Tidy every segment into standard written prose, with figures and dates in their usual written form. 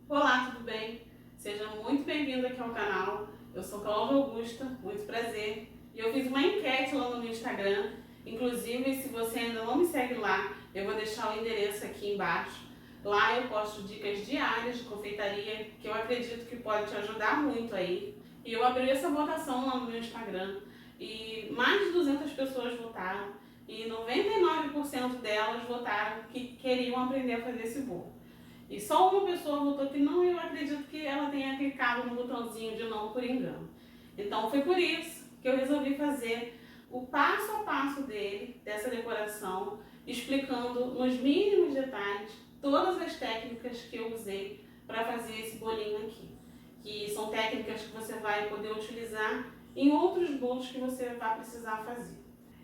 Olá, tudo bem? Seja muito bem-vindo aqui ao canal. Eu sou Cláudia Augusta, muito prazer. E eu fiz uma enquete lá no meu Instagram. Inclusive, se você ainda não me segue lá, eu vou deixar o endereço aqui embaixo. Lá eu posto dicas diárias de confeitaria, que eu acredito que pode te ajudar muito aí. E eu abri essa votação lá no meu Instagram e mais de 200 pessoas votaram. E 99% delas votaram que queriam aprender a fazer esse bolo. E só uma pessoa votou que não, e eu acredito que ela tenha clicado no botãozinho de não por engano. Então foi por isso que eu resolvi fazer o passo a passo dele, dessa decoração, explicando nos mínimos detalhes todas as técnicas que eu usei para fazer esse bolinho aqui. Que são técnicas que você vai poder utilizar em outros bolos que você vai precisar fazer.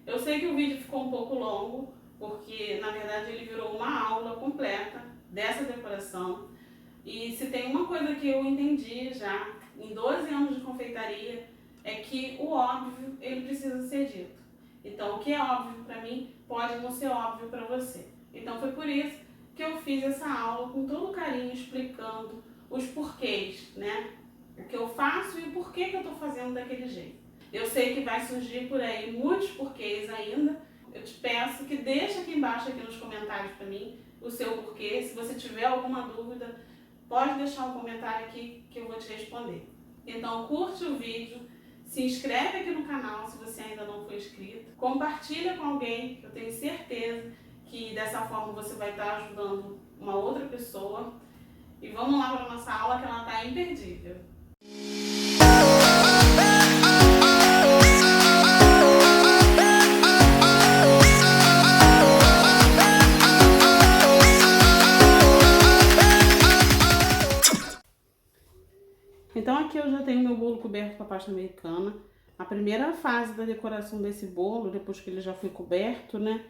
Eu sei que o vídeo ficou um pouco longo, porque na verdade ele virou uma aula completa dessa decoração. E se tem uma coisa que eu entendi já em 12 anos de confeitaria, é que o óbvio ele precisa ser dito. Então o que é óbvio para mim pode não ser óbvio para você. Então foi por isso que eu fiz essa aula com todo carinho, explicando os porquês, né? O que eu faço e o porquê que eu estou fazendo daquele jeito. Eu sei que vai surgir por aí muitos porquês ainda. Eu te peço que deixe aqui embaixo aqui nos comentários para mim o seu porquê. Se você tiver alguma dúvida, pode deixar um comentário aqui que eu vou te responder. Então curte o vídeo, se inscreve aqui no canal se você ainda não foi inscrito, compartilha com alguém, que eu tenho certeza que dessa forma você vai estar ajudando uma outra pessoa. E vamos lá para a nossa aula, que ela está imperdível. Então aqui eu já tenho meu bolo coberto com a pasta americana. A primeira fase da decoração desse bolo, depois que ele já foi coberto, né,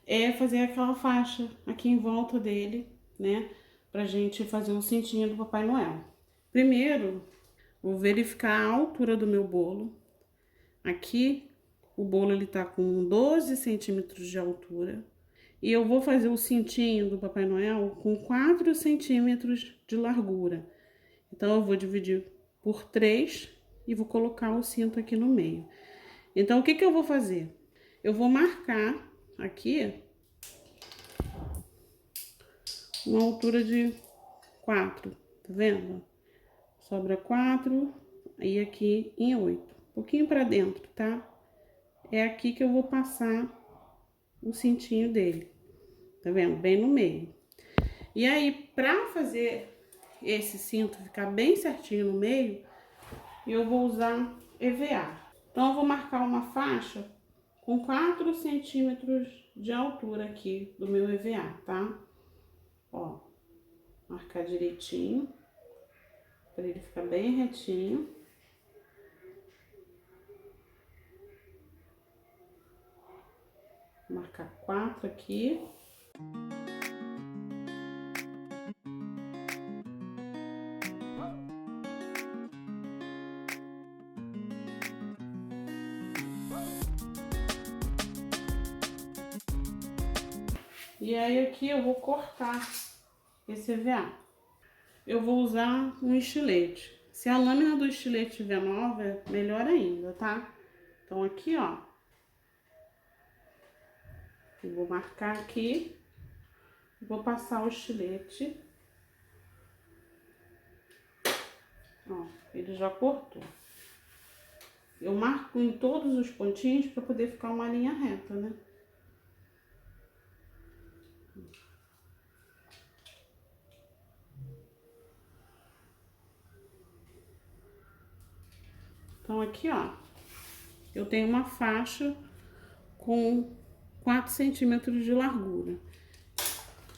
é fazer aquela faixa aqui em volta dele, né, pra gente fazer o cintinho do Papai Noel. Primeiro, vou verificar a altura do meu bolo. Aqui, o bolo ele tá com 12 centímetros de altura. E eu vou fazer o cintinho do Papai Noel com 4 centímetros de largura. Então, eu vou dividir por 3 e vou colocar o cinto aqui no meio. Então, o que que eu vou fazer? Eu vou marcar aqui uma altura de 4, tá vendo? Sobra 4 e aqui em 8. Um pouquinho pra dentro, tá? É aqui que eu vou passar o cintinho dele, tá vendo? Bem no meio. E aí, pra fazer esse cinto ficar bem certinho no meio, eu vou usar EVA. Então, eu vou marcar uma faixa com 4 centímetros de altura aqui do meu EVA, tá? Ó, marcar direitinho, para ele ficar bem retinho. Marcar 4 aqui. E aí aqui eu vou cortar esse EVA. Eu vou usar um estilete. Se a lâmina do estilete estiver nova, melhor ainda, tá? Então aqui, ó, eu vou marcar aqui, vou passar o estilete. Ó, ele já cortou. Eu marco em todos os pontinhos para poder ficar uma linha reta, né? Então aqui, ó, eu tenho uma faixa com 4 centímetros de largura.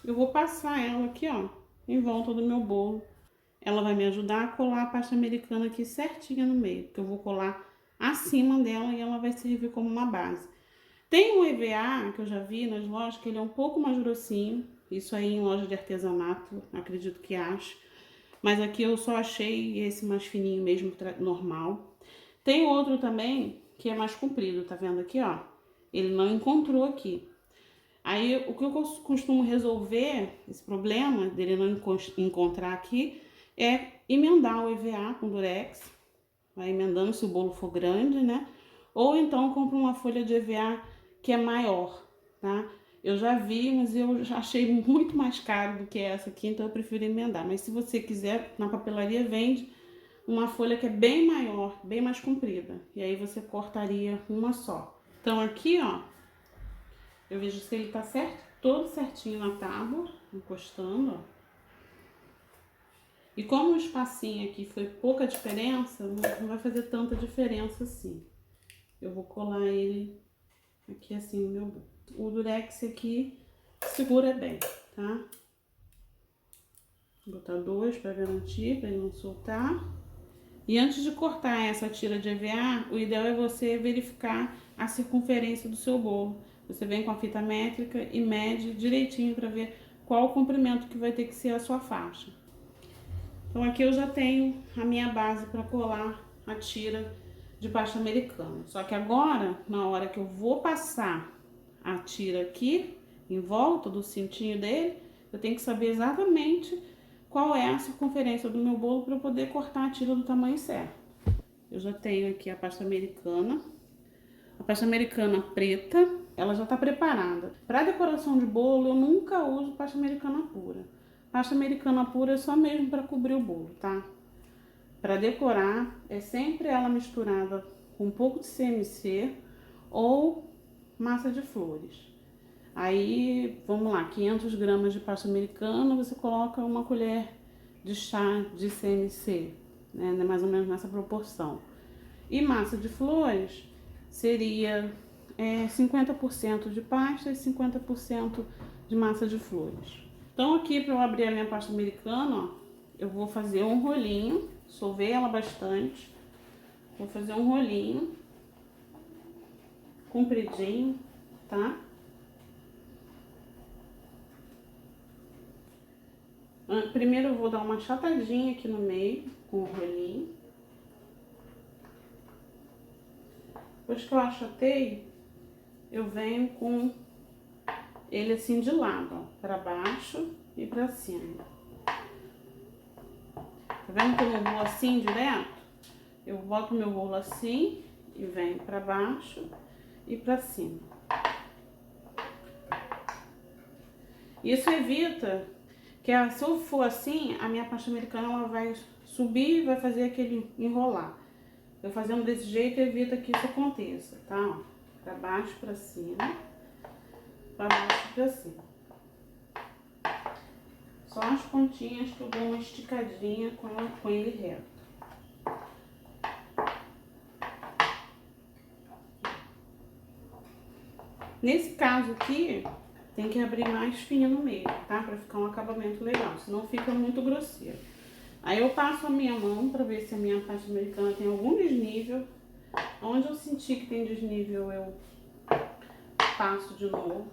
Eu vou passar ela aqui, ó, em volta do meu bolo. Ela vai me ajudar a colar a pasta americana aqui certinha no meio, porque eu vou colar acima dela e ela vai servir como uma base. Tem um EVA que eu já vi nas lojas, que ele é um pouco mais grossinho. Isso aí em loja de artesanato, acredito que ache. Mas aqui eu só achei esse mais fininho mesmo, normal. Tem outro também que é mais comprido, tá vendo aqui, ó? Ele não encontrou aqui. Aí, o que eu costumo resolver, esse problema dele não encontrar aqui, é emendar o EVA com durex, vai emendando se o bolo for grande, né? Ou então compra uma folha de EVA que é maior, tá? Eu já vi, mas eu já achei muito mais caro do que essa aqui, então eu prefiro emendar. Mas se você quiser, na papelaria vende uma folha que é bem maior, bem mais comprida. E aí você cortaria uma só. Então aqui, ó, eu vejo se ele tá certo, todo certinho na tábua, encostando, ó. E como o espacinho aqui foi pouca diferença, não vai fazer tanta diferença assim. Eu vou colar ele aqui assim no meu bolo. O durex aqui segura bem, tá? Vou botar 2 para garantir, para ele não soltar. E antes de cortar essa tira de EVA, o ideal é você verificar a circunferência do seu bolo. Você vem com a fita métrica e mede direitinho para ver qual o comprimento que vai ter que ser a sua faixa. Então aqui eu já tenho a minha base para colar a tira de pasta americana. Só que agora, na hora que eu vou passar a tira aqui, em volta do cintinho dele, eu tenho que saber exatamente qual é a circunferência do meu bolo para eu poder cortar a tira do tamanho certo. Eu já tenho aqui a pasta americana preta, ela já está preparada. Para decoração de bolo, eu nunca uso pasta americana pura. Pasta americana pura é só mesmo para cobrir o bolo, tá? Para decorar, é sempre ela misturada com um pouco de CMC ou massa de flores. Aí, vamos lá, 500 gramas de pasta americana, você coloca uma colher de chá de CMC, né? Mais ou menos nessa proporção. E massa de flores seria 50% de pasta e 50% de massa de flores. Então aqui, para eu abrir a minha pasta americana, ó, eu vou fazer um rolinho, solver ela bastante. Vou fazer um rolinho compridinho, tá? Primeiro eu vou dar uma achatadinha aqui no meio com o rolinho. Depois que eu achatei, eu venho com ele assim de lado, ó, para baixo e para cima. Tá vendo que eu não vou assim direto? Eu boto meu bolo assim e venho para baixo e para cima. Isso evita que se eu for assim, a minha pasta americana ela vai subir e vai fazer aquele enrolar. Eu fazendo desse jeito evita que isso aconteça, tá? Ó, pra baixo, pra cima, pra baixo, pra cima. Só as pontinhas que eu dou uma esticadinha com ele reto. Nesse caso aqui, tem que abrir mais fino no meio, tá? Pra ficar um acabamento legal, senão fica muito grosseiro. Aí eu passo a minha mão pra ver se a minha pasta americana tem algum desnível. Onde eu sentir que tem desnível, eu passo de novo.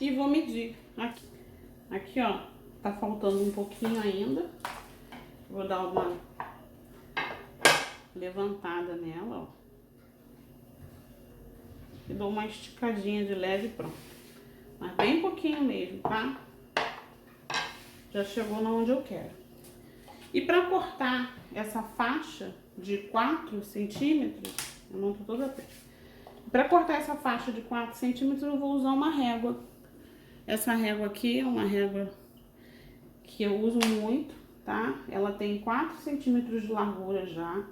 E vou medir aqui. Aqui, ó, tá faltando um pouquinho ainda. Vou dar uma levantada nela, ó. E dou uma esticadinha de leve e pronto. Mas bem pouquinho mesmo, tá? Já chegou na onde eu quero. E pra cortar essa faixa de 4 centímetros, eu não tô toda preta. Pra cortar essa faixa de 4 centímetros, eu vou usar uma régua. Essa régua aqui é uma régua que eu uso muito, tá? Ela tem 4 centímetros de largura já.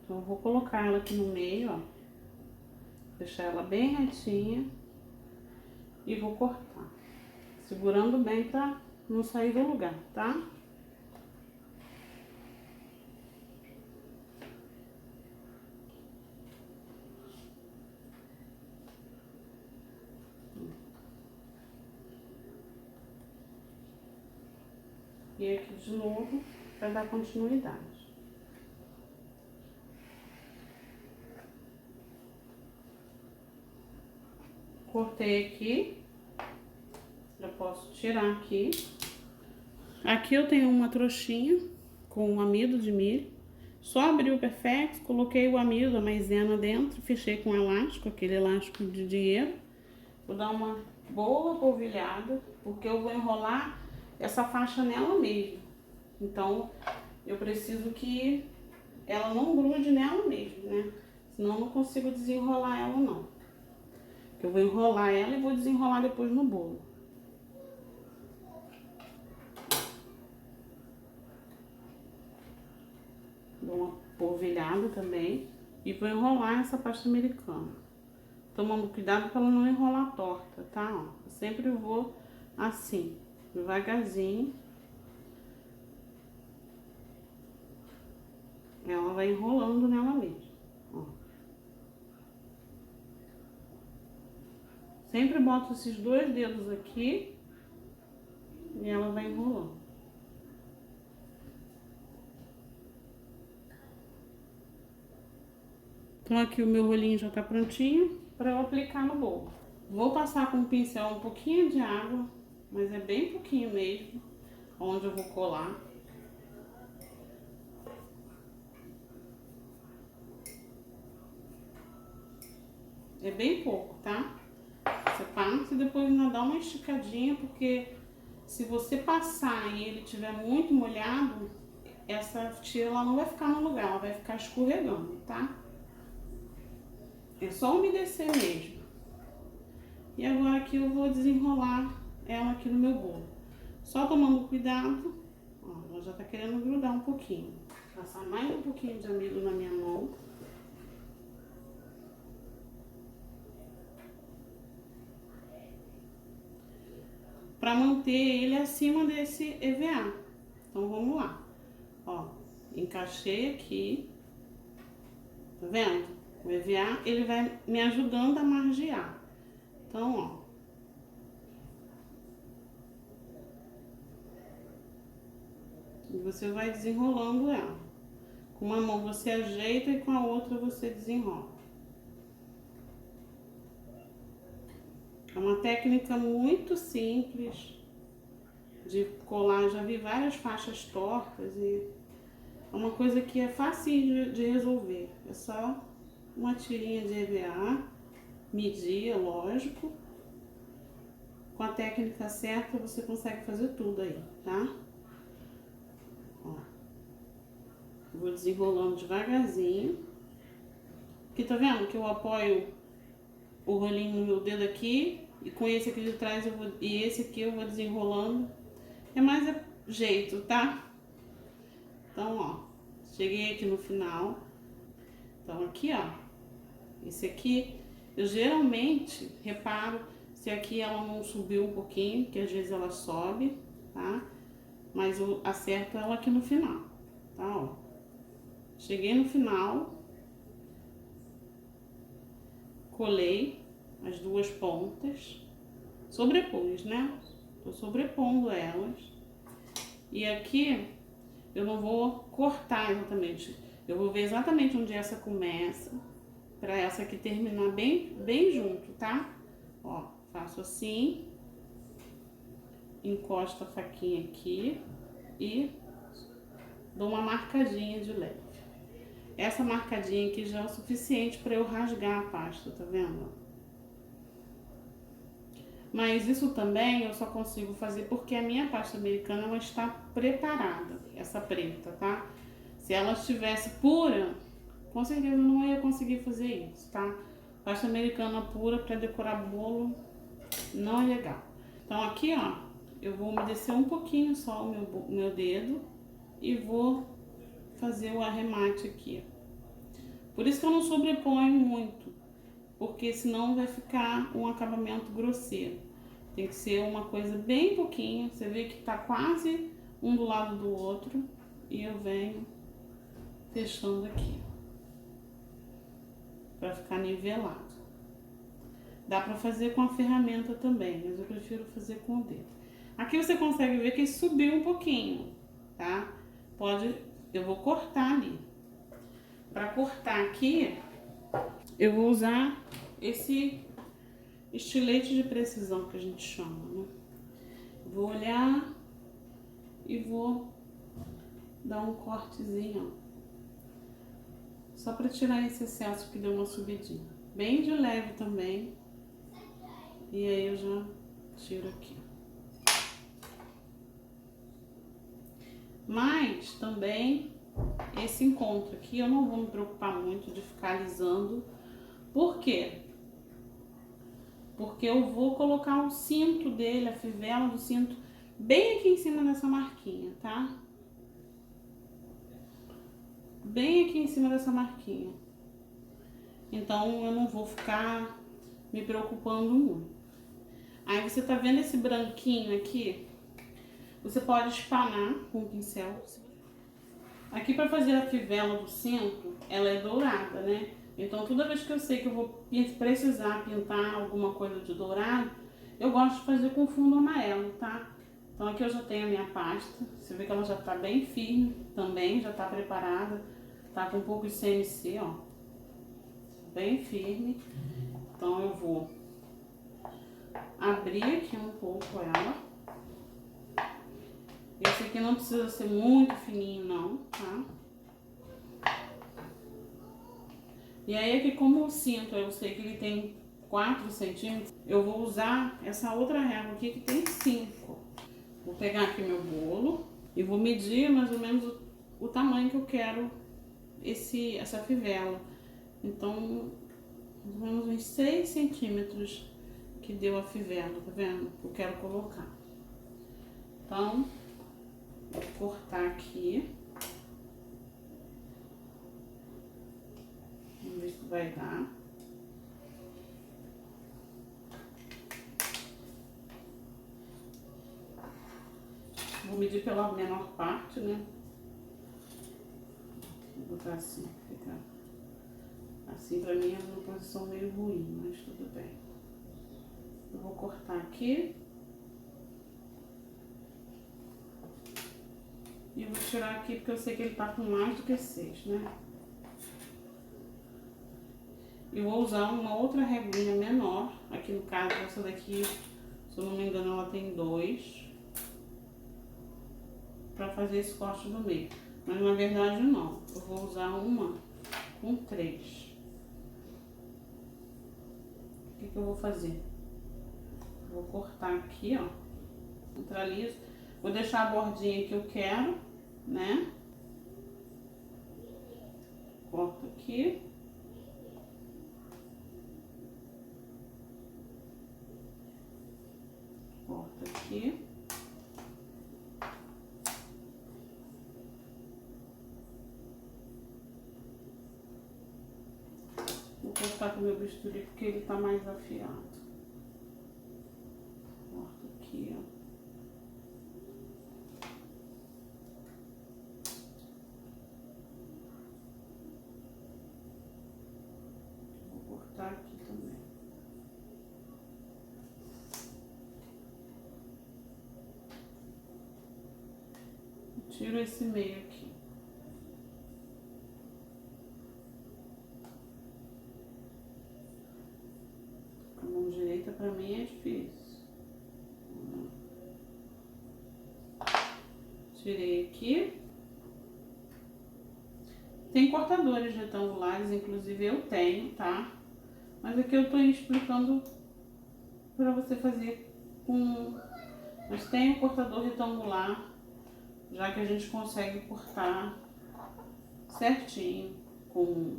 Então, eu vou colocar ela aqui no meio, ó. Deixar ela bem retinha. E vou cortar. Segurando bem pra não sair do lugar, tá? E aqui de novo, para dar continuidade. Cortei aqui, já posso tirar aqui. Aqui eu tenho uma trouxinha com um amido de milho. Só abri o Perfex, coloquei o amido, a maisena dentro, fechei com elástico, aquele elástico de dinheiro. Vou dar uma boa polvilhada, porque eu vou enrolar essa faixa nela mesmo. Então, eu preciso que ela não grude nela mesmo, né? Senão eu não consigo desenrolar ela, não. Eu vou enrolar ela e vou desenrolar depois no bolo. Dou uma polvilhada também. E vou enrolar essa pasta americana. Tomando cuidado para ela não enrolar torta, tá? Ó, eu sempre vou assim, devagarzinho. Ela vai enrolando nela mesmo, ó. Sempre boto esses 2 dedos aqui e ela vai enrolando. Então aqui o meu rolinho já tá prontinho para eu aplicar no bolo. Vou passar com o pincel um pouquinho de água, mas é bem pouquinho mesmo, onde eu vou colar. É bem pouco, tá? Você passa e depois ainda dá uma esticadinha, porque se você passar e ele tiver muito molhado, essa tira ela não vai ficar no lugar, ela vai ficar escorregando, tá? É só umedecer mesmo. E agora aqui eu vou desenrolar ela aqui no meu bolo. Só tomando cuidado, ó, ela já tá querendo grudar um pouquinho. Vou passar mais um pouquinho de amido na minha mão. Para manter ele acima desse EVA. Então vamos lá. Ó, encaixei aqui. Tá vendo? O EVA, ele vai me ajudando a margear. Então, ó. E você vai desenrolando ela. Com uma mão você ajeita e com a outra você desenrola. É uma técnica muito simples de colar. Já vi várias faixas tortas e é uma coisa que é fácil de resolver. É só uma tirinha de EVA, medir, lógico. Com a técnica certa você consegue fazer tudo aí, tá? Ó. Vou desenrolando devagarzinho. Aqui tá vendo que eu apoio o rolinho no meu dedo aqui e com esse aqui de trás e esse aqui eu vou desenrolando. É mais jeito, tá? Então, ó, cheguei aqui no final. Então aqui, ó, esse aqui eu geralmente reparo se aqui ela não subiu um pouquinho, que às vezes ela sobe, tá? Mas eu acerto ela aqui no final, tá? Ó, cheguei no final, colei as 2 pontas, sobrepus, né? Tô sobrepondo elas. E aqui eu não vou cortar exatamente, eu vou ver exatamente onde essa começa, para essa aqui terminar bem junto, tá? Ó, faço assim, encosto a faquinha aqui e dou uma marcadinha de leve. Essa marcadinha aqui já é o suficiente para eu rasgar a pasta, tá vendo? Mas isso também eu só consigo fazer porque a minha pasta americana ela está preparada, essa preta, tá? Se ela estivesse pura, com certeza eu não ia conseguir fazer isso, tá? Pasta americana pura para decorar bolo não é legal. Então aqui, ó, eu vou umedecer um pouquinho só o meu dedo e vou fazer o arremate aqui. Por isso que eu não sobreponho muito, porque senão vai ficar um acabamento grosseiro. Tem que ser uma coisa bem pouquinho. Você vê que tá quase um do lado do outro e eu venho fechando aqui para ficar nivelado. Dá para fazer com a ferramenta também, mas eu prefiro fazer com o dedo. Aqui você consegue ver que subiu um pouquinho, tá? Eu vou cortar ali. Para cortar aqui, eu vou usar esse estilete de precisão que a gente chama, né? Vou olhar e vou dar um cortezinho, ó. Só para tirar esse excesso que deu uma subidinha. Bem de leve também. E aí eu já tiro aqui. Mas também esse encontro aqui eu não vou me preocupar muito de ficar alisando. Por quê? Porque eu vou colocar o cinto dele, a fivela do cinto, bem aqui em cima dessa marquinha, tá? Bem aqui em cima dessa marquinha. Então eu não vou ficar me preocupando muito. Aí você tá vendo esse branquinho aqui? Você pode espanar com o pincel. Aqui para fazer a fivela do centro, ela é dourada, né? Então toda vez que eu sei que eu vou precisar pintar alguma coisa de dourado, eu gosto de fazer com fundo amarelo, tá? Então aqui eu já tenho a minha pasta. Você vê que ela já tá bem firme também, já tá preparada. Tá com um pouco de CMC, ó. Bem firme. Então eu vou abrir aqui um pouco ela. Esse aqui não precisa ser muito fininho não, tá? E aí aqui como o cinto, eu sei que ele tem 4 centímetros, eu vou usar essa outra régua aqui que tem 5. Vou pegar aqui meu bolo e vou medir mais ou menos o tamanho que eu quero essa fivela. Então, mais ou menos uns 6 centímetros que deu a fivela, tá vendo? Eu quero colocar. Então, vou cortar aqui. Vamos ver se vai dar. Vou medir pela menor parte, né? Vou botar assim, fica assim pra mim é uma posição meio ruim, mas tudo bem. Eu vou cortar aqui. E vou tirar aqui porque eu sei que ele tá com mais do que 6, né? E vou usar uma outra reguinha menor. Aqui no caso, essa daqui, se eu não me engano, ela tem 2. Pra fazer esse corte do meio. Mas na verdade não. Eu vou usar uma com 3. O que eu vou fazer? Vou cortar aqui, ó. Centralizo. Vou deixar a bordinha que eu quero, né? Corto aqui. Corto aqui. Vou cortar com o meu bisturi porque ele tá mais afiado. Corto aqui, ó. Vou cortar aqui também. Tiro esse meio aqui. Com a mão direita pra mim é difícil. Tirei aqui. Tem cortadores retangulares, inclusive eu tenho, tá? Mas aqui eu tô explicando pra você fazer com... Mas tem um cortador retangular, já que a gente consegue cortar certinho com...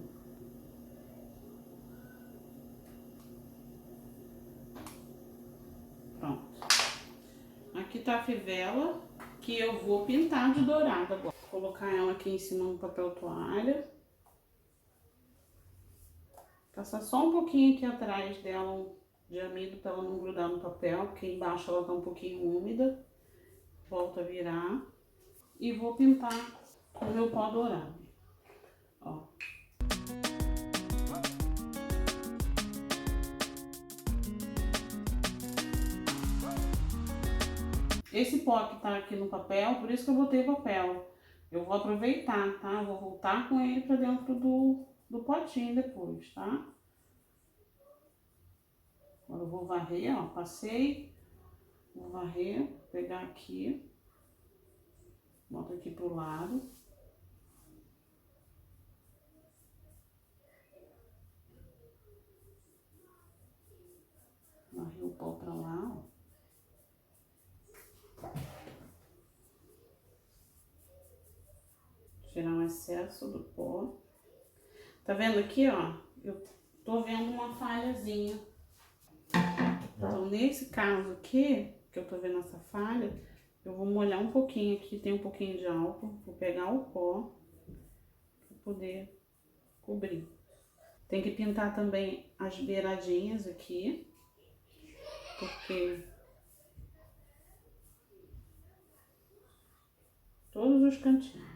Pronto. Aqui tá a fivela, que eu vou pintar de dourado agora. Vou colocar ela aqui em cima do papel toalha. Passar só um pouquinho aqui atrás dela de amido para ela não grudar no papel, porque embaixo ela tá um pouquinho úmida. Volto a virar. E vou pintar com o meu pó dourado. Ó. Esse pó que tá aqui no papel, por isso que eu botei papel. Eu vou aproveitar, tá? Eu vou voltar com ele pra dentro do potinho depois, tá? Agora eu vou varrer, ó. Passei. Vou varrer, pegar aqui. Boto aqui pro lado. Varrer o pó pra lá, ó. Tirar o excesso do pó. Tá vendo aqui, ó? Eu tô vendo uma falhazinha. Então, nesse caso aqui, que eu tô vendo essa falha, eu vou molhar um pouquinho aqui, tem um pouquinho de álcool. Vou pegar o pó pra poder cobrir. Tem que pintar também as beiradinhas aqui, porque todos os cantinhos.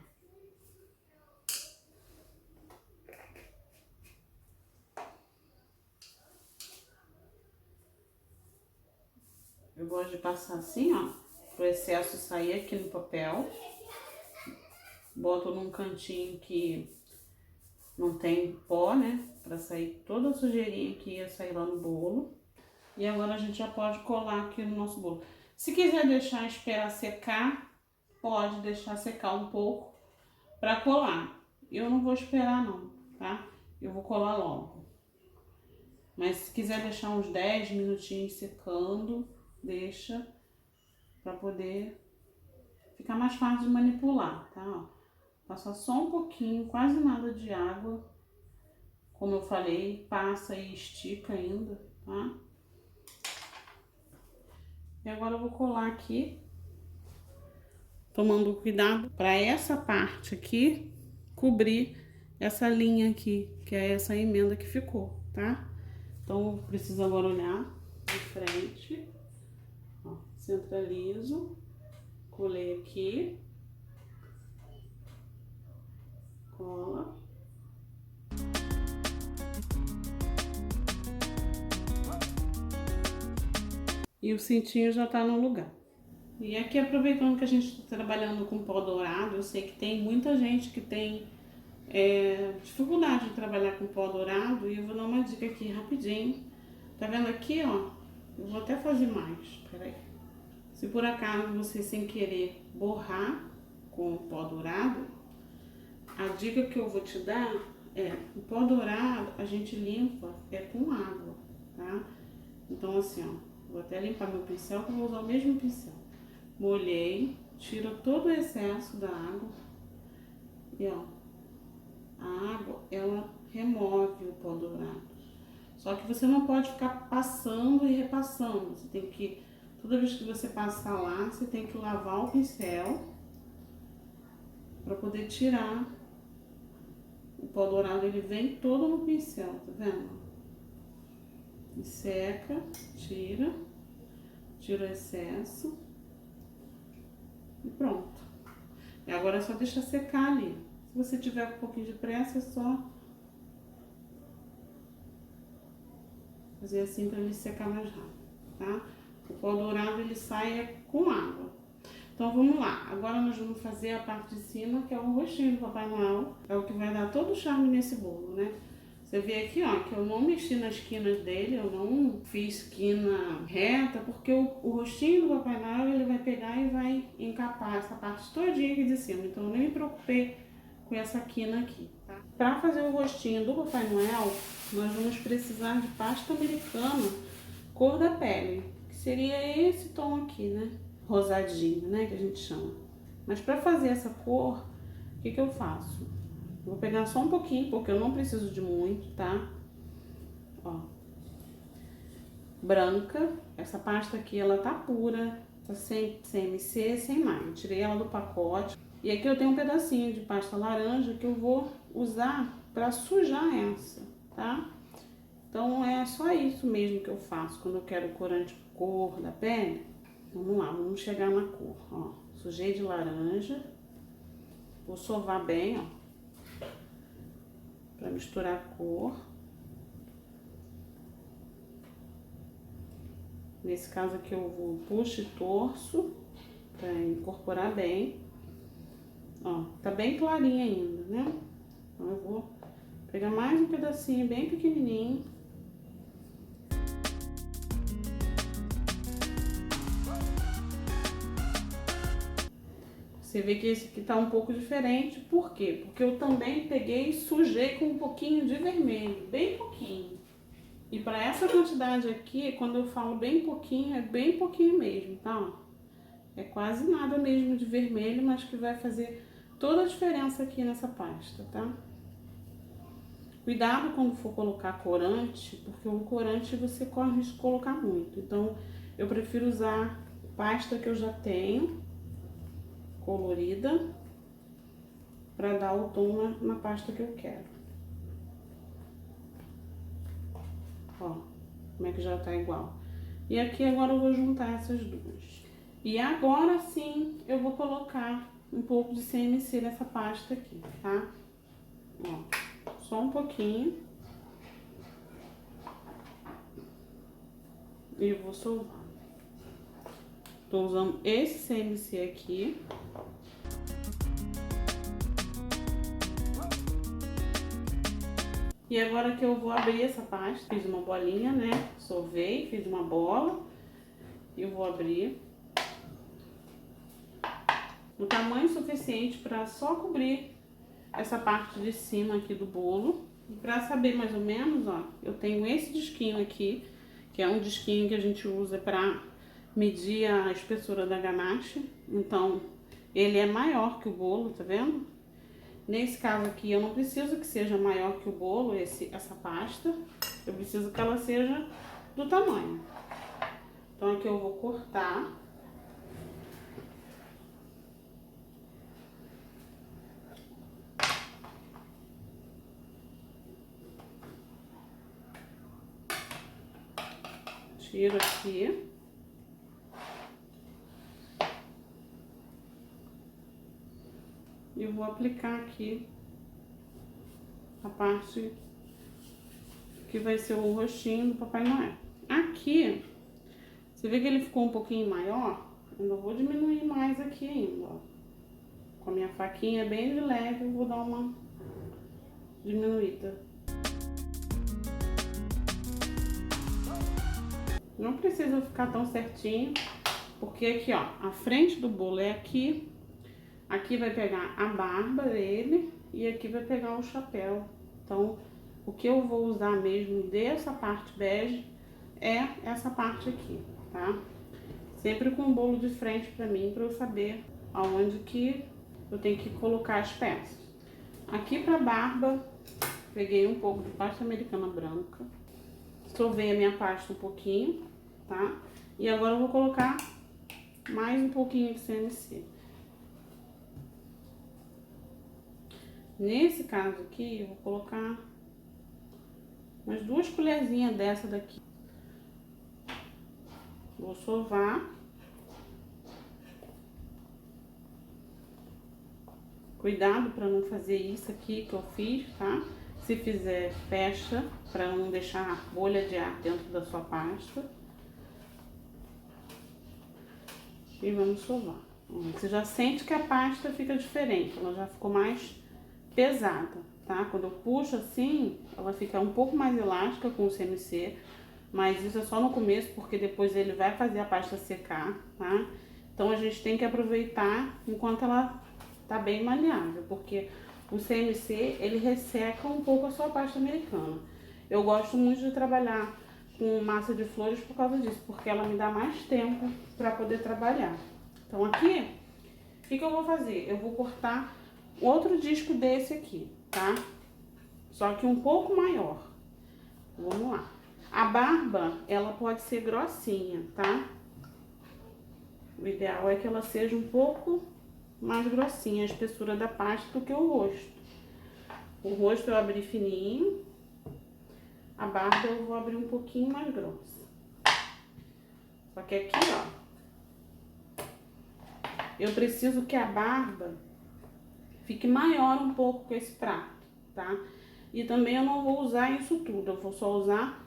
Eu gosto de passar assim, ó, pro excesso sair aqui no papel. Boto num cantinho que não tem pó, né? Pra sair toda a sujeirinha que ia sair lá no bolo. E agora a gente já pode colar aqui no nosso bolo. Se quiser deixar esperar secar, pode deixar secar um pouco pra colar. Eu não vou esperar não, tá? Eu vou colar logo. Mas se quiser deixar uns 10 minutinhos secando, deixa pra poder ficar mais fácil de manipular, tá? Ó, passa só um pouquinho, quase nada de água. Como eu falei, passa e estica ainda, tá? E agora eu vou colar aqui, tomando cuidado para essa parte aqui cobrir essa linha aqui, que é essa emenda que ficou, tá? Então, eu preciso agora olhar de frente, ó, centralizo, colei aqui, cola. E o cintinho já tá no lugar. E aqui, aproveitando que a gente está trabalhando com pó dourado, eu sei que tem muita gente que tem dificuldade de trabalhar com pó dourado, e eu vou dar uma dica aqui rapidinho. Tá vendo aqui, ó? Eu vou até fazer mais, peraí. Se por acaso você sem querer borrar com o pó dourado, a dica que eu vou te dar é, o pó dourado a gente limpa com água, tá? Então assim, ó, vou até limpar meu pincel, que eu vou usar o mesmo pincel. Molhei, tira todo o excesso da água e ó, a água, ela remove o pó dourado. Só que você não pode ficar passando e repassando. Você tem que, toda vez que você passar lá, você tem que lavar o pincel para poder tirar o pó dourado. Ele vem todo no pincel, tá vendo? E seca, tira o excesso e pronto. E agora é só deixar secar ali. Se você tiver com um pouquinho de pressa, é só fazer assim para ele secar mais rápido, tá? O pó dourado ele sai com água. Então vamos lá, agora nós vamos fazer a parte de cima, que é o rostinho do Papai Noel. É o que vai dar todo o charme nesse bolo, né? Você vê aqui, ó, que eu não mexi nas quinas dele, eu não fiz quina reta, porque o rostinho do Papai Noel ele vai pegar e vai encapar essa parte todinha aqui de cima. Então eu nem me preocupei com essa quina aqui, tá? Para fazer o rostinho do Papai Noel, nós vamos precisar de pasta americana cor da pele, que seria esse tom aqui, né? Rosadinho, né? Que a gente chama. Mas para fazer essa cor, o que eu faço? Vou pegar só um pouquinho, porque eu não preciso de muito, tá? Ó. Branca. Essa pasta aqui, ela tá pura, tá sem CMC, sem nada. Eu tirei ela do pacote. E aqui eu tenho um pedacinho de pasta laranja que eu vou usar para sujar essa, tá? Então é só isso mesmo que eu faço quando eu quero corante cor da pele. Vamos lá, vamos chegar na cor, ó. Sujei de laranja. Vou sovar bem, ó, para misturar a cor. Nesse caso aqui eu vou puxo e torço para incorporar bem. Ó, tá bem clarinha ainda, né? Então eu vou pegar mais um pedacinho bem pequenininho. Você vê que esse aqui tá um pouco diferente, por quê? Porque eu também peguei e sujei com um pouquinho de vermelho, bem pouquinho. E para essa quantidade aqui, quando eu falo bem pouquinho, é bem pouquinho mesmo, tá? Ó, é quase nada mesmo de vermelho, mas que vai fazer toda a diferença aqui nessa pasta, tá? Cuidado quando for colocar corante, porque o corante você corre risco de colocar muito. Então, eu prefiro usar pasta que eu já tenho, colorida, para dar o tom na pasta que eu quero. Ó, como é que já tá igual. E aqui agora eu vou juntar essas duas. E agora sim eu vou colocar um pouco de CMC nessa pasta aqui, tá? Ó, só um pouquinho. E eu vou soltar. Tô usando esse CMC aqui. E agora que eu vou abrir essa pasta, fiz uma bolinha, né? Sovei, fiz uma bola. E eu vou abrir. O tamanho suficiente para só cobrir essa parte de cima aqui do bolo. E para saber mais ou menos, ó, eu tenho esse disquinho aqui, que é um disquinho que a gente usa para medir a espessura da ganache. Então, ele é maior que o bolo, tá vendo? Nesse caso aqui, eu não preciso que seja maior que o bolo, essa pasta. Eu preciso que ela seja do tamanho. Então, aqui eu vou cortar. Tiro aqui. E vou aplicar aqui a parte que vai ser o rostinho do Papai Noel. Aqui, você vê que ele ficou um pouquinho maior? Eu vou diminuir mais aqui ainda, ó. Com a minha faquinha bem de leve, eu vou dar uma diminuída. Não precisa ficar tão certinho, porque aqui, ó, a frente do bolo é aqui. Aqui vai pegar a barba dele e aqui vai pegar o chapéu. Então, o que eu vou usar mesmo dessa parte bege é essa parte aqui, tá? Sempre com o bolo de frente pra mim, pra eu saber aonde que eu tenho que colocar as peças. Aqui pra barba, peguei um pouco de pasta americana branca. Sovei a minha pasta um pouquinho, tá? E agora eu vou colocar mais um pouquinho de CMC. Nesse caso aqui, eu vou colocar umas 2 colherzinhas dessa daqui. Vou sovar. Cuidado para não fazer isso aqui que eu fiz, tá? Se fizer, fecha, para não deixar bolha de ar dentro da sua pasta. E vamos sovar. Você já sente que a pasta fica diferente, ela já ficou mais pesada, tá? Quando eu puxo assim, ela fica um pouco mais elástica com o CMC, mas isso é só no começo, porque depois ele vai fazer a pasta secar, tá? Então a gente tem que aproveitar enquanto ela tá bem maleável, porque o CMC, ele resseca um pouco a sua pasta americana. Eu gosto muito de trabalhar com massa de flores por causa disso, porque ela me dá mais tempo para poder trabalhar. Então aqui, o que eu vou fazer? Eu vou cortar outro disco desse aqui, tá? Só que um pouco maior. Vamos lá. A barba, ela pode ser grossinha, tá? O ideal é que ela seja um pouco mais grossinha, a espessura da pasta, do que o rosto. O rosto eu abri fininho, a barba eu vou abrir um pouquinho mais grossa. Só que aqui, ó, eu preciso que a barba fique maior um pouco que esse prato, tá? E também eu não vou usar isso tudo, eu vou só usar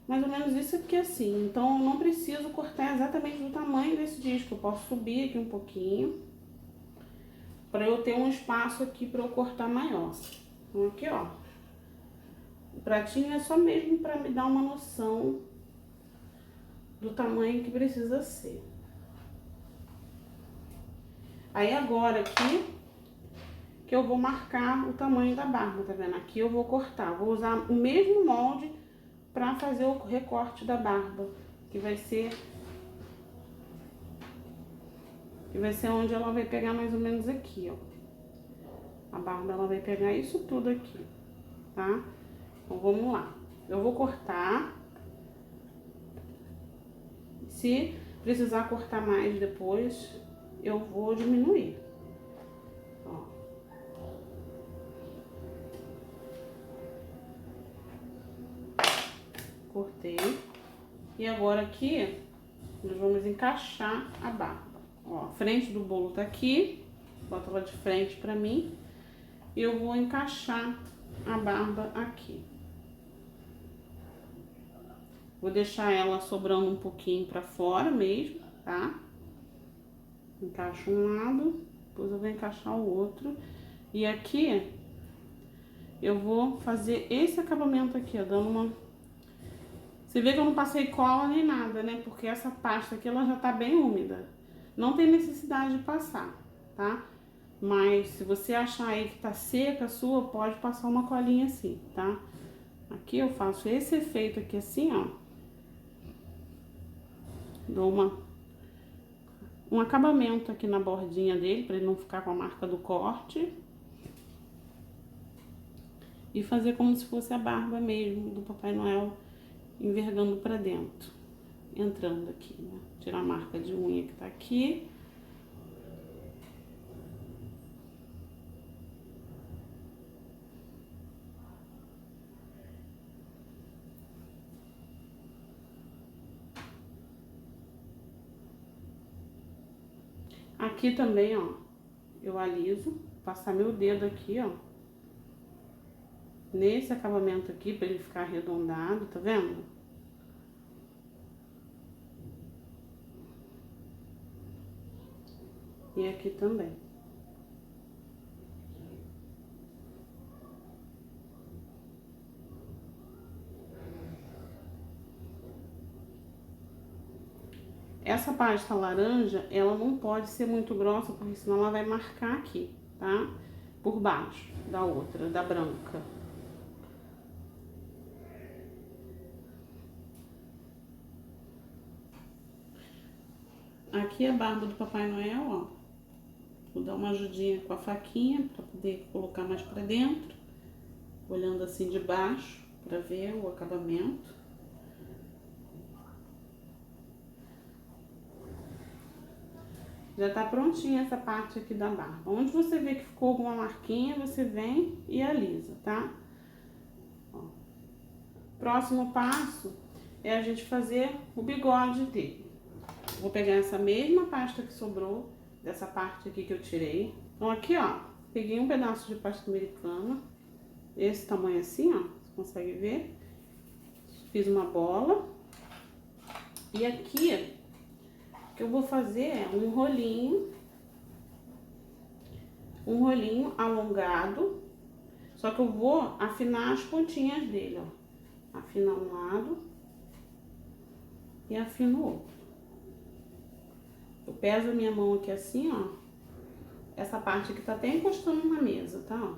mais ou menos isso aqui assim. Então eu não preciso cortar exatamente do tamanho desse disco, eu posso subir aqui um pouquinho, para eu ter um espaço aqui para eu cortar maior. Então aqui, ó, o pratinho é só mesmo para me dar uma noção do tamanho que precisa ser. Aí agora aqui, que eu vou marcar o tamanho da barba, tá vendo? Aqui eu vou cortar, vou usar o mesmo molde pra fazer o recorte da barba, que vai ser onde ela vai pegar mais ou menos aqui, ó. A barba, ela vai pegar isso tudo aqui, tá? Então, vamos lá. Eu vou cortar. Se precisar cortar mais depois, eu vou diminuir. Ó. Cortei. E agora aqui, nós vamos encaixar a barba. Ó, a frente do bolo tá aqui. Bota ela de frente pra mim. E eu vou encaixar a barba aqui. Vou deixar ela sobrando um pouquinho pra fora mesmo, tá? Encaixo um lado, depois eu vou encaixar o outro. E aqui, eu vou fazer esse acabamento aqui, ó, dando uma... Você vê que eu não passei cola nem nada, né? Porque essa pasta aqui, ela já tá bem úmida. Não tem necessidade de passar, tá? Mas se você achar aí que tá seca a sua, pode passar uma colinha assim, tá? Aqui eu faço esse efeito aqui assim, ó. Dou um acabamento aqui na bordinha dele, pra ele não ficar com a marca do corte. E fazer como se fosse a barba mesmo do Papai Noel envergando pra dentro. Entrando aqui, né? Tirar a marca de unha que tá aqui. Aqui também, ó, eu aliso, passar meu dedo aqui, ó, nesse acabamento aqui, pra ele ficar arredondado, tá vendo? E aqui também. Essa pasta laranja, ela não pode ser muito grossa, porque senão ela vai marcar aqui, tá? Por baixo da outra, da branca. Aqui a barba do Papai Noel, ó. Vou dar uma ajudinha com a faquinha pra poder colocar mais pra dentro. Olhando assim de baixo, pra ver o acabamento. Já tá prontinha essa parte aqui da barba. Onde você vê que ficou alguma marquinha, você vem e alisa, tá? Ó. Próximo passo é a gente fazer o bigode dele. Vou pegar essa mesma pasta que sobrou, dessa parte aqui que eu tirei. Então aqui, ó, peguei um pedaço de pasta americana, esse tamanho assim, ó, você consegue ver? Fiz uma bola. E aqui... O que eu vou fazer é um rolinho alongado, só que eu vou afinar as pontinhas dele, ó. Afina um lado e afino o outro. Eu peso a minha mão aqui assim, ó, essa parte aqui tá até encostando na mesa, tá, ó,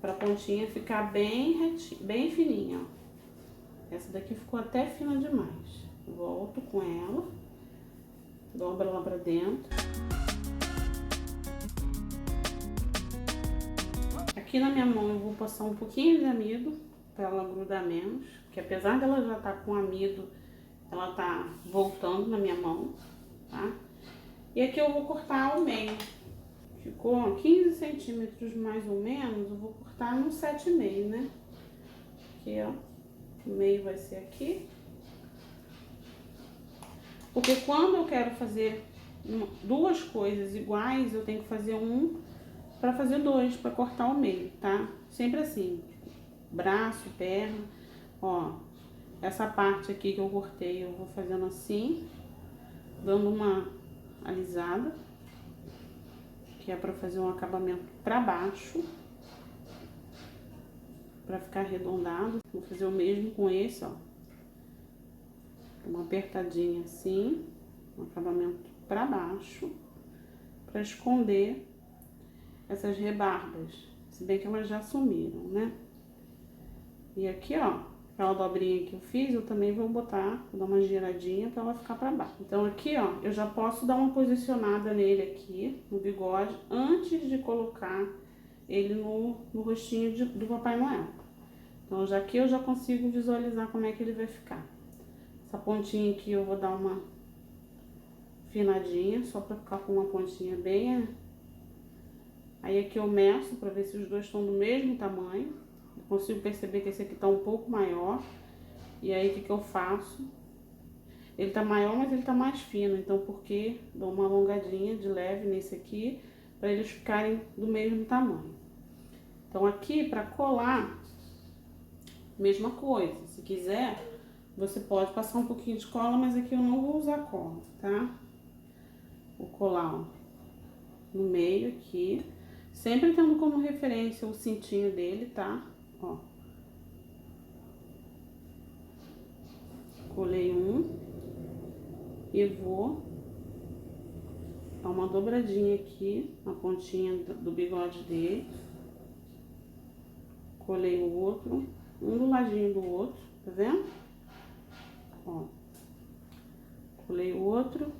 pra pontinha ficar bem retinha, bem fininha, ó. Essa daqui ficou até fina demais. Volto com ela. Dobra ela pra dentro. Aqui na minha mão eu vou passar um pouquinho de amido pra ela grudar menos, que apesar dela já tá com amido, ela tá voltando na minha mão, tá? E aqui eu vou cortar ao meio. Ficou 15 centímetros mais ou menos, eu vou cortar no 7,5, né? Aqui, ó, o meio vai ser aqui. Porque quando eu quero fazer duas coisas iguais, eu tenho que fazer um para fazer dois, para cortar o meio, tá? Sempre assim, braço, perna, ó. Essa parte aqui que eu cortei, eu vou fazendo assim, dando uma alisada, que é para fazer um acabamento para baixo, para ficar arredondado. Vou fazer o mesmo com esse, ó. Uma apertadinha assim, um acabamento para baixo, para esconder essas rebarbas, se bem que elas já sumiram, né? E aqui, ó, aquela dobrinha que eu fiz, eu também vou botar, vou dar uma giradinha pra ela ficar pra baixo. Então aqui, ó, eu já posso dar uma posicionada nele aqui, no bigode, antes de colocar ele no rostinho do Papai Noel. Então já aqui eu já consigo visualizar como é que ele vai ficar. Essa pontinha aqui eu vou dar uma afinadinha, só pra ficar com uma pontinha bem... Aí aqui eu meço pra ver se os dois estão do mesmo tamanho. Eu consigo perceber que esse aqui tá um pouco maior. E aí o que eu faço? Ele tá maior, mas ele tá mais fino. Então porque dou uma alongadinha de leve nesse aqui, pra eles ficarem do mesmo tamanho. Então aqui pra colar, mesma coisa. Se quiser, você pode passar um pouquinho de cola, mas aqui eu não vou usar cola, tá? Vou colar, ó, no meio aqui. Sempre tendo como referência o cintinho dele, tá? Ó. Colei um. E vou dar uma dobradinha aqui na pontinha do bigode dele. Colei o outro, um do ladinho do outro, tá vendo? Ó. Colei o outro.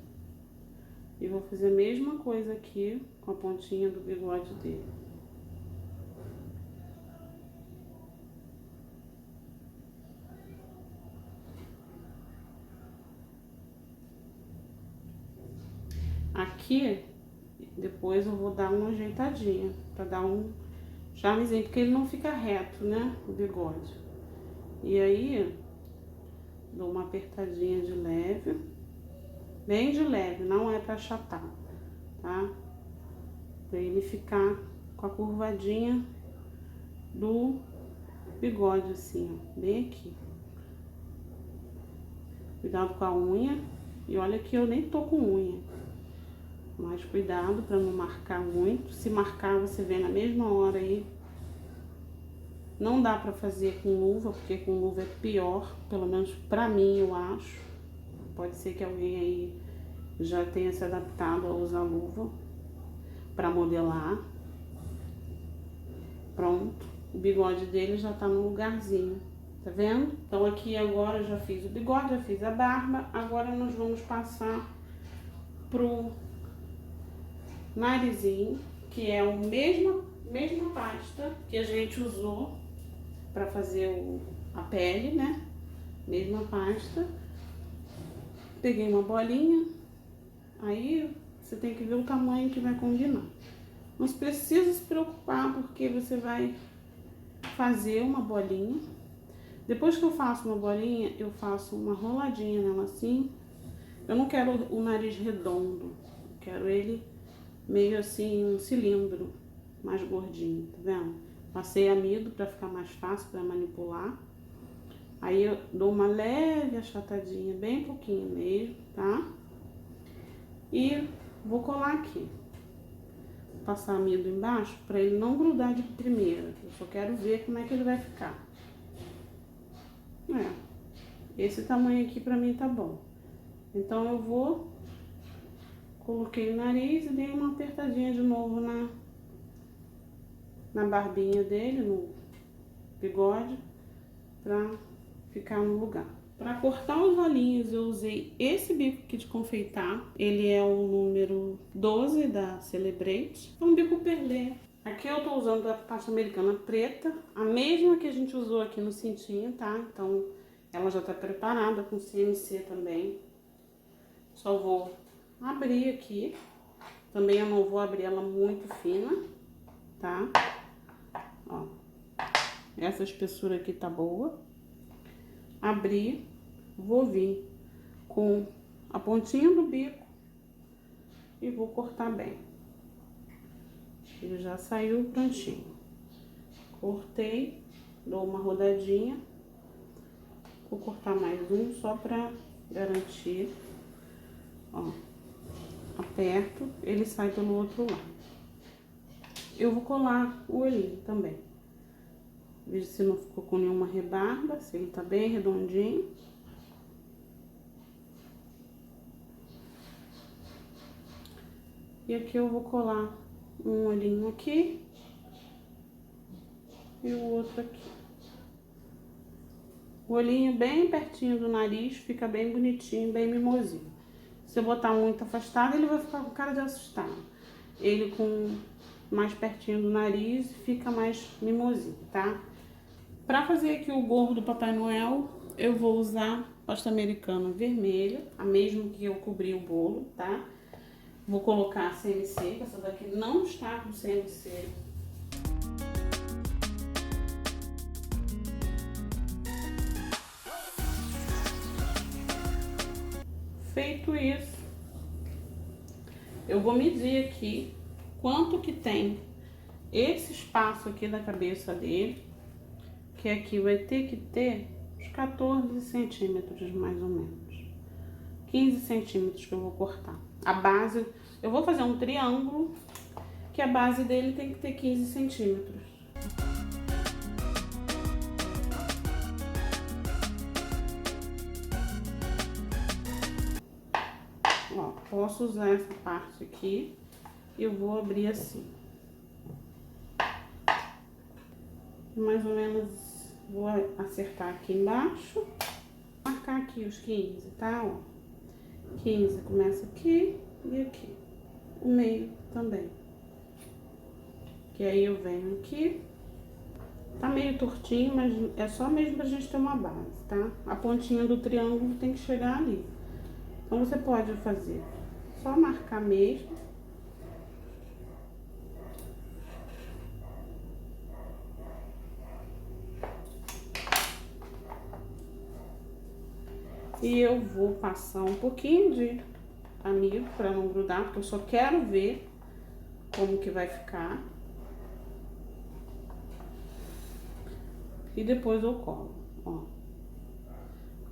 E vou fazer a mesma coisa aqui com a pontinha do bigode dele. Aqui, depois eu vou dar uma ajeitadinha, pra dar um charmezinho, porque ele não fica reto, né, o bigode. E aí, dou uma apertadinha de leve, bem de leve, não é pra achatar, tá? Pra ele ficar com a curvadinha do bigode, assim, ó, bem aqui. Cuidado com a unha, e olha que eu nem tô com unha. Mas cuidado pra não marcar muito. Se marcar, você vê na mesma hora aí. Não dá pra fazer com luva, porque com luva é pior. Pelo menos pra mim, eu acho. Pode ser que alguém aí já tenha se adaptado a usar luva pra modelar. Pronto. O bigode dele já tá no lugarzinho. Tá vendo? Então aqui agora eu já fiz o bigode, já fiz a barba. Agora nós vamos passar pro narizinho, que é a mesma pasta que a gente usou para fazer a pele, né? Mesma pasta. Peguei uma bolinha, aí você tem que ver o tamanho que vai combinar. Não precisa se preocupar, porque você vai fazer uma bolinha. Depois que eu faço uma bolinha, eu faço uma roladinha nela assim. Eu não quero o nariz redondo, eu quero ele meio assim, um cilindro mais gordinho, tá vendo? Passei amido pra ficar mais fácil pra manipular. Aí eu dou uma leve achatadinha, bem pouquinho mesmo, tá? E vou colar aqui. Vou passar amido embaixo pra ele não grudar de primeira. Eu só quero ver como é que ele vai ficar. Esse tamanho aqui pra mim tá bom. Então eu vou... Coloquei o nariz e dei uma apertadinha de novo na barbinha dele, no bigode, pra ficar no lugar. Pra cortar os olhinhos, eu usei esse bico aqui de confeitar. Ele é o número 12 da Celebrate. É um bico perlê. Aqui eu tô usando a pasta americana preta, a mesma que a gente usou aqui no cintinho, tá? Então, ela já tá preparada com CNC também. Só vou abrir aqui. Também eu não vou abrir ela muito fina, tá? Ó. Essa espessura aqui tá boa. Abrir, vou vir com a pontinha do bico e vou cortar bem. Ele já saiu prontinho. Cortei, dou uma rodadinha. Vou cortar mais um só pra garantir. Ó. Aperto, ele sai pelo outro lado. Eu vou colar o olhinho também. Veja se não ficou com nenhuma rebarba, se ele tá bem redondinho. E aqui eu vou colar um olhinho aqui e o outro aqui. O olhinho bem pertinho do nariz, fica bem bonitinho, bem mimosinho. Se eu botar muito afastado, ele vai ficar com cara de assustado. Ele com mais pertinho do nariz, fica mais mimosinho, tá? Pra fazer aqui o gorro do Papai Noel, eu vou usar pasta americana vermelha, a mesma que eu cobri o bolo, tá? Vou colocar a CMC, que essa daqui não está com CMC. Feito isso, eu vou medir aqui quanto que tem esse espaço aqui da cabeça dele, que aqui vai ter que ter uns 14 centímetros mais ou menos. 15 centímetros que eu vou cortar. A base, eu vou fazer um triângulo, que a base dele tem que ter 15 centímetros. Ó, posso usar essa parte aqui e eu vou abrir assim. Mais ou menos vou acertar aqui embaixo. Marcar aqui os 15, tá? Ó, 15 começa aqui e aqui. O meio também. Que aí eu venho aqui. Tá meio tortinho, mas é só mesmo pra gente ter uma base, tá? A pontinha do triângulo tem que chegar ali. Então você pode fazer só marcar mesmo. E eu vou passar um pouquinho de amido para não grudar, porque eu só quero ver como que vai ficar. E depois eu colo, ó,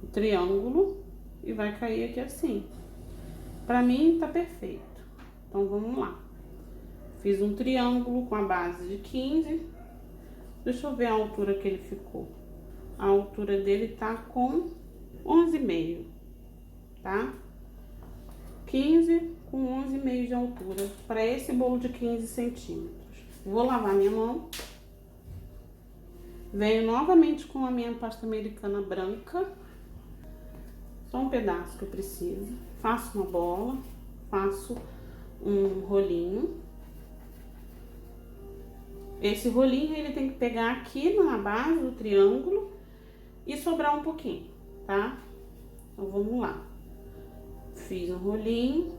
o triângulo e vai cair aqui assim. Pra mim tá perfeito. Então vamos lá. Fiz um triângulo com a base de 15. Deixa eu ver a altura que ele ficou. A altura dele tá com 11,5, tá? 15 com 11,5 de altura para esse bolo de 15 centímetros. Vou lavar minha mão. Venho novamente com a minha pasta americana branca. Só um pedaço que eu preciso. Faço uma bola, faço um rolinho. Esse rolinho ele tem que pegar aqui na base do triângulo e sobrar um pouquinho, tá? Então vamos lá. Fiz um rolinho.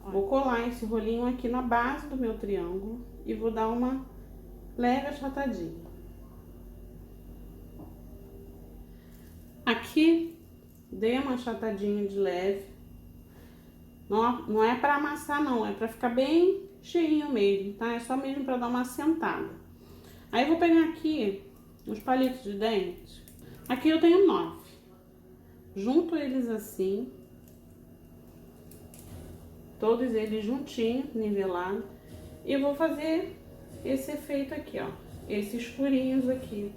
Vou colar esse rolinho aqui na base do meu triângulo e vou dar uma leve achatadinha. Aqui, dei uma achatadinha de leve. Não é para amassar não, é para ficar bem cheinho mesmo, tá? É só mesmo para dar uma assentada. Aí vou pegar aqui os palitos de dente. Aqui eu tenho 9. Junto eles assim. Todos eles juntinhos, nivelado. E vou fazer esse efeito aqui, ó. Esses furinhos aqui.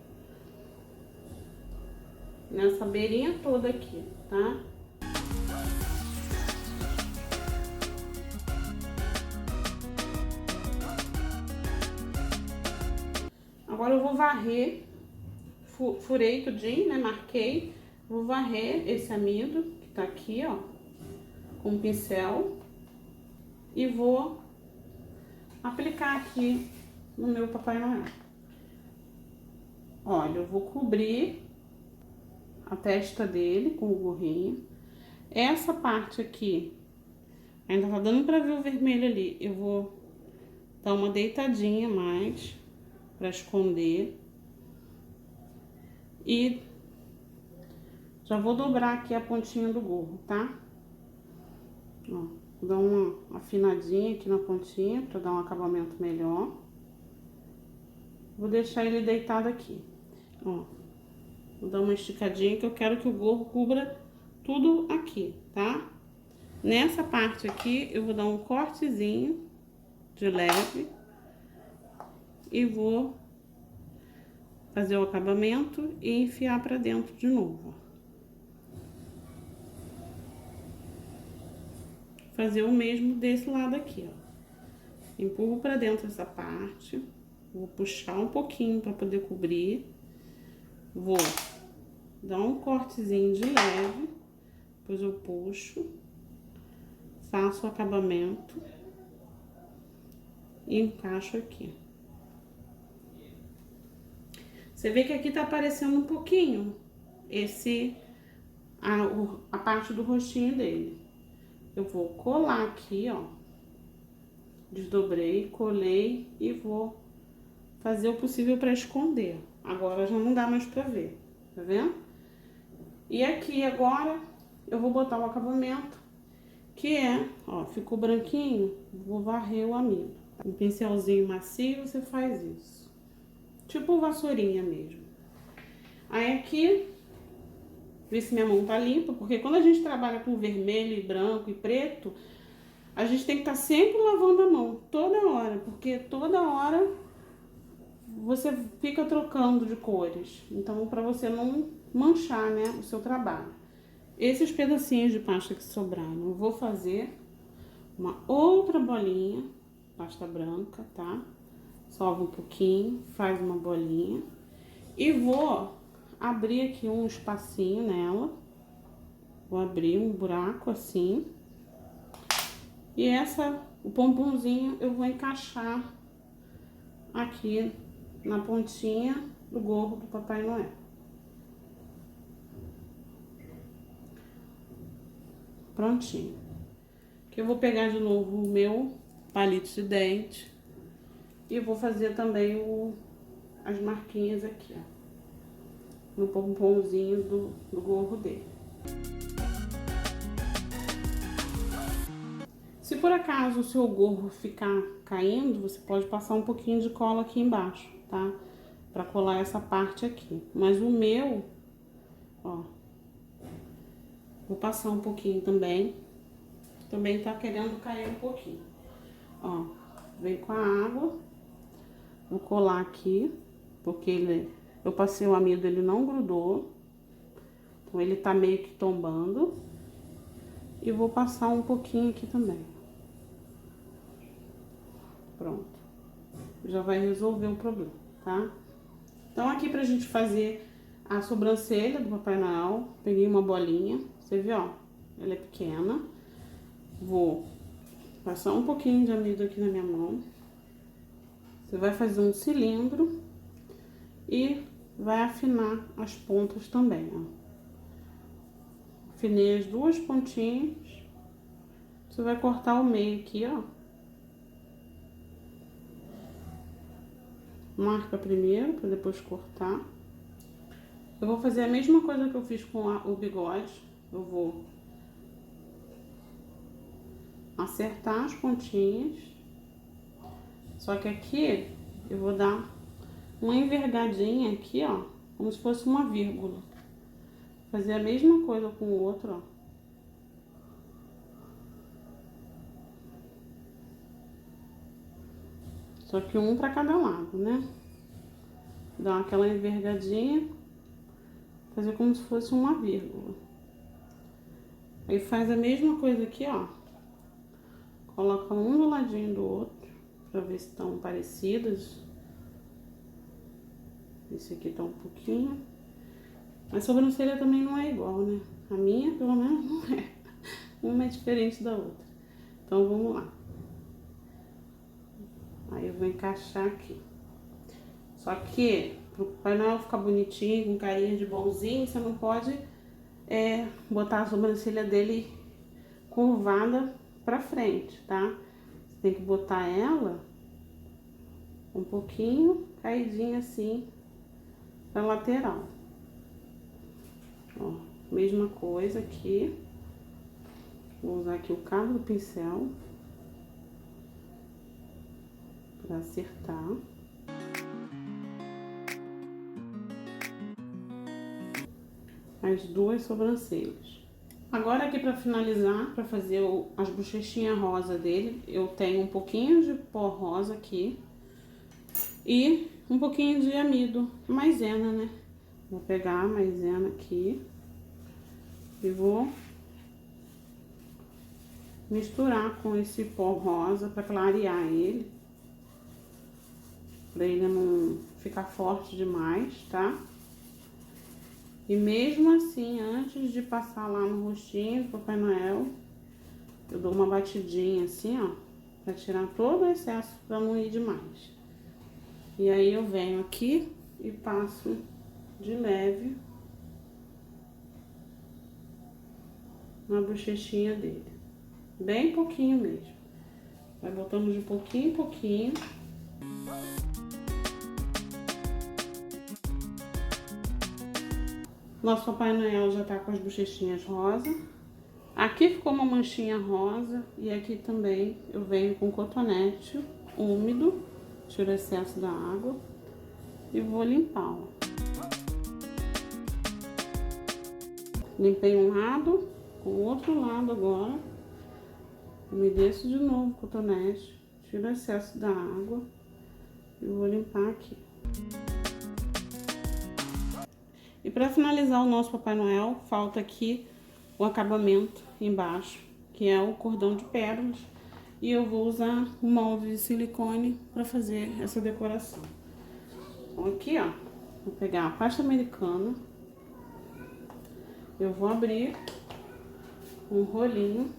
Nessa beirinha toda aqui, tá? Agora eu vou varrer. Furei tudinho, né? Marquei. Vou varrer esse amido que tá aqui, ó. Com o pincel. E vou aplicar aqui no meu Papai Noel. Olha, eu vou cobrir a testa dele com o gorrinho. Essa parte aqui, ainda tá dando pra ver o vermelho ali. Eu vou dar uma deitadinha mais pra esconder. E já vou dobrar aqui a pontinha do gorro, tá? Ó, vou dar uma afinadinha aqui na pontinha pra dar um acabamento melhor. Vou deixar ele deitado aqui, ó. Vou dar uma esticadinha que eu quero que o gorro cubra tudo aqui, tá? Nessa parte aqui, eu vou dar um cortezinho de leve. E vou fazer o acabamento e enfiar pra dentro de novo. Fazer o mesmo desse lado aqui, ó. Empurro pra dentro essa parte. Vou puxar um pouquinho pra poder cobrir. Vou dá um cortezinho de leve, depois eu puxo, faço o acabamento e encaixo aqui. Você vê que aqui tá aparecendo um pouquinho a parte do rostinho dele. Eu vou colar aqui, ó. Desdobrei, colei e vou fazer o possível para esconder. Agora já não dá mais pra ver, tá vendo? E aqui agora eu vou botar o acabamento, que ó, ficou branquinho, vou varrer o amido. Um pincelzinho macio, você faz isso. Tipo vassourinha mesmo. Aí aqui, ver se minha mão tá limpa, porque quando a gente trabalha com vermelho e branco e preto, a gente tem que estar sempre lavando a mão, toda hora, porque toda hora você fica trocando de cores. Então, para você não manchar, né, o seu trabalho. Esses pedacinhos de pasta que sobraram, eu vou fazer uma outra bolinha, pasta branca, tá? Sova um pouquinho, faz uma bolinha. E vou abrir aqui um espacinho nela. Vou abrir um buraco assim. E o pomponzinho eu vou encaixar aqui na pontinha do gorro do Papai Noel. Prontinho. Aqui eu vou pegar de novo o meu palito de dente e vou fazer também as marquinhas aqui, ó, no pomponzinho do gorro dele. Se por acaso o seu gorro ficar caindo, você pode passar um pouquinho de cola aqui embaixo, tá? Pra colar essa parte aqui. Mas o meu, ó, vou passar um pouquinho também. Também tá querendo cair um pouquinho. Ó, vem com a água. Vou colar aqui, porque eu passei o amido, ele não grudou. Então ele tá meio que tombando. E vou passar um pouquinho aqui também. Pronto. Já vai resolver o problema, tá? Então aqui pra gente fazer a sobrancelha do Papai Noel, peguei uma bolinha, você viu, ó, ela é pequena. Vou passar um pouquinho de amido aqui na minha mão. Você vai fazer um cilindro e vai afinar as pontas também, ó. Afinei as duas pontinhas. Você vai cortar o meio aqui, ó. Marca primeiro, para depois cortar. Eu vou fazer a mesma coisa que eu fiz com o bigode. Eu vou acertar as pontinhas. Só que aqui eu vou dar uma envergadinha aqui, ó, como se fosse uma vírgula. Fazer a mesma coisa com o outro, ó. Só que um para cada lado, né? Dar aquela envergadinha, fazer como se fosse uma vírgula. Aí faz a mesma coisa aqui, ó. Coloca um do ladinho do outro, pra ver se estão parecidos. Esse aqui tá um pouquinho. A sobrancelha também não é igual, né? A minha, pelo menos, não é. Uma é diferente da outra. Então, vamos lá. Aí eu vou encaixar aqui. Só que, pro Papai Noel ficar bonitinho, com carinha de bonzinho, você não pode botar a sobrancelha dele curvada pra frente, tá? Você tem que botar ela um pouquinho caidinha assim pra lateral. Ó, mesma coisa aqui. Vou usar aqui o cabo do pincel para acertar. As duas sobrancelhas. Agora aqui para finalizar, para fazer as bochechinhas rosa dele, eu tenho um pouquinho de pó rosa aqui e um pouquinho de amido, maisena, né? Vou pegar a maisena aqui e vou misturar com esse pó rosa para clarear ele, para ele não ficar forte demais, tá? E mesmo assim, antes de passar lá no rostinho do Papai Noel, eu dou uma batidinha assim, ó, pra tirar todo o excesso, pra não ir demais. E aí eu venho aqui e passo de leve na bochechinha dele. Bem pouquinho mesmo. Vai botando de pouquinho em pouquinho. Nosso Papai Noel já tá com as bochechinhas rosa. Aqui ficou uma manchinha rosa e aqui também eu venho com cotonete úmido, tiro o excesso da água e vou limpar, ó. Limpei um lado, com o outro lado agora. Umedeço de novo o cotonete, tiro o excesso da água e vou limpar aqui. E para finalizar o nosso Papai Noel, falta aqui o acabamento embaixo, que é o cordão de pérolas. E eu vou usar o molde de silicone para fazer essa decoração. Então aqui, ó, vou pegar a pasta americana. Eu vou abrir um rolinho.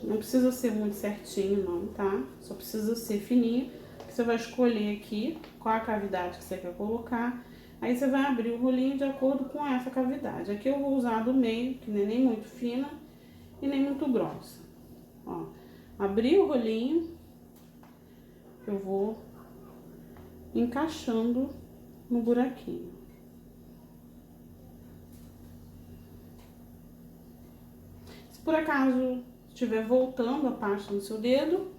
Não precisa ser muito certinho não, tá? Só precisa ser fininho. Você vai escolher aqui qual a cavidade que você quer colocar. Aí você vai abrir o rolinho de acordo com essa cavidade. Aqui eu vou usar do meio, que não é nem muito fina e nem muito grossa. Ó, abri o rolinho, eu vou encaixando no buraquinho. Se por acaso estiver voltando a pasta no seu dedo,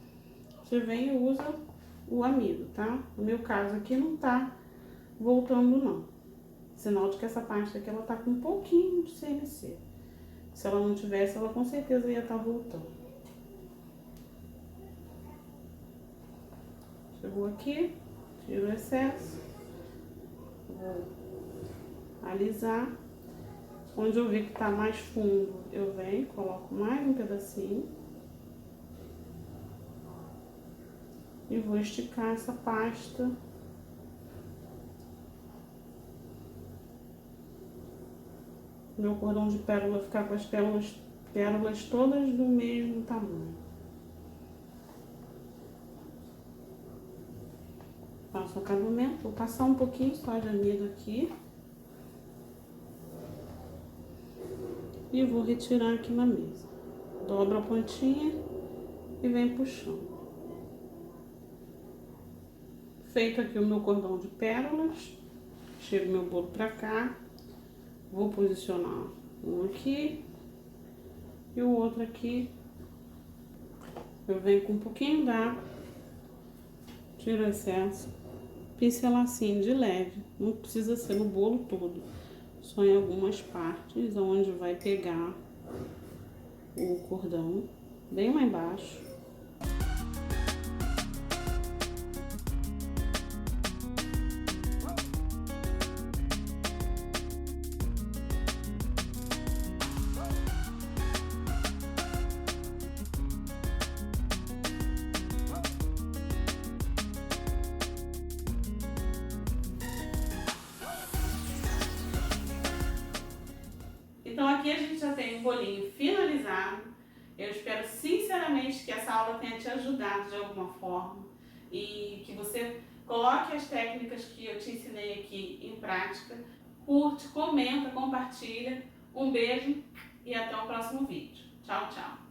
você vem e usa o amido, tá? No meu caso aqui não tá voltando não. Sinal de que essa pasta aqui ela tá com um pouquinho de CMC. Se ela não tivesse, ela com certeza ia estar voltando. Chegou aqui, tiro o excesso, vou alisar. Onde eu vi que tá mais fundo, eu venho, coloco mais um pedacinho. E vou esticar essa pasta. Meu cordão de pérola ficar com as pérolas todas do mesmo tamanho. Faço o acabamento, vou passar um pouquinho só de amido aqui. E vou retirar aqui na mesa. Dobro a pontinha e vem puxando. Feito aqui o meu cordão de pérolas, chego meu bolo pra cá, vou posicionar um aqui e o outro aqui. Eu venho com um pouquinho d'água, tiro o excesso, pincelar assim de leve, não precisa ser no bolo todo, só em algumas partes onde vai pegar o cordão, bem lá embaixo. Então aqui a gente já tem um bolinho finalizado. Eu espero sinceramente que essa aula tenha te ajudado de alguma forma e que você coloque as técnicas que eu te ensinei aqui em prática. Curte, comenta, compartilha. Um beijo e até o próximo vídeo. Tchau, tchau!